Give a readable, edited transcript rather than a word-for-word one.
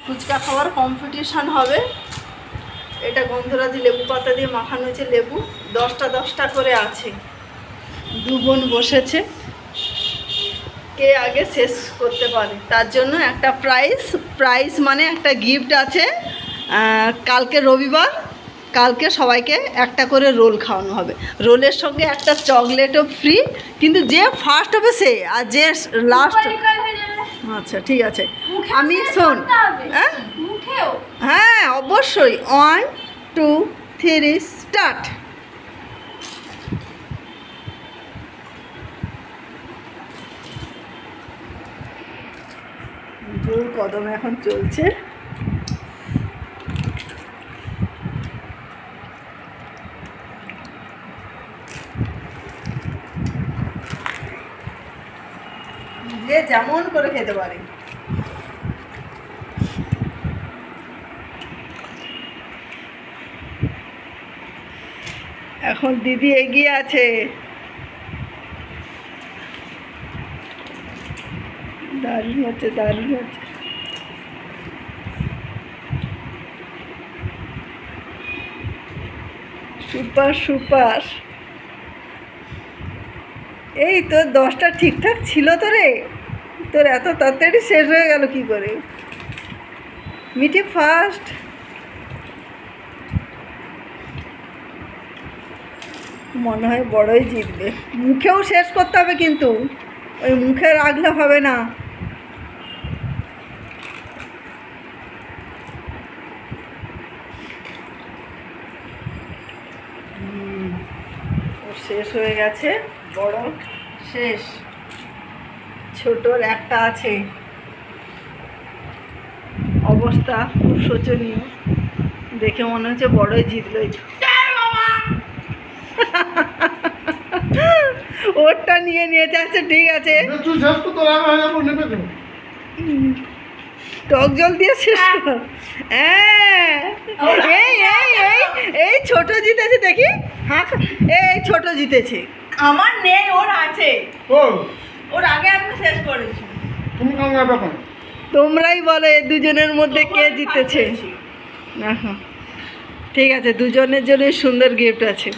ফুচকা খাওয়ার কম্পিটিশান হবে। এটা গন্ধরাজি লেবু পাতা দিয়ে মাখানো হয়েছে, লেবু 10টা করে আছে। দু বোন বসেছে, কে আগে শেষ করতে পারে তার জন্য একটা প্রাইজ মানে একটা গিফট আছে। কালকে রবিবার, কালকে সবাইকে একটা করে রোল খাওয়ানো হবে। রোলের সঙ্গে একটা চকলেটও ফ্রি, কিন্তু যে ফার্স্ট হবে সে, আর যে লাস্ট। আচ্ছা ঠিক আছে, আমি শোন। হ্যাঁ অবশ্যই, 1 2 3 স্টার্ট। জোর কদমে এখন চলছে। যে যেমন করে খেতে পারে। এখন দিদি এগিয়ে আছে। দারুণ হচ্ছে, দারুণ হচ্ছে। Super super. এই তোর 10টা ঠিকঠাক ছিল তো রে, তোর এত তাড়াতাড়ি শেষ হয়ে গেল কি করে? মিঠি ফার্স্ট। মনে হয় বড়ই জিতবে। মুখেও শেষ করতে হবে কিন্তু, ওই মুখে রাখলে হবে না। ও শেষ হয়ে গেছে, বড় শেষ, ছোটর একটা আছে। অবস্থা খুব শোচনীয়, দেখে মনে হচ্ছে বড়ই জিতলো। ওরটা নিয়ে নিয়েছে। আচ্ছা ঠিক আছে, টক জল দিয়ে শেষ কর। হ্যাঁ এই ছোট জিতেছে, দেখি। হ্যাঁ এই ছোট জিতেছে। আমার নেই, ওর আছে। ওর আগে আমি শেষ করেছি। তোমরাই বলো এই দুজনের মধ্যে কে জিতেছে। ঠিক আছে, দুজনের জন্য সুন্দর গিফট আছে।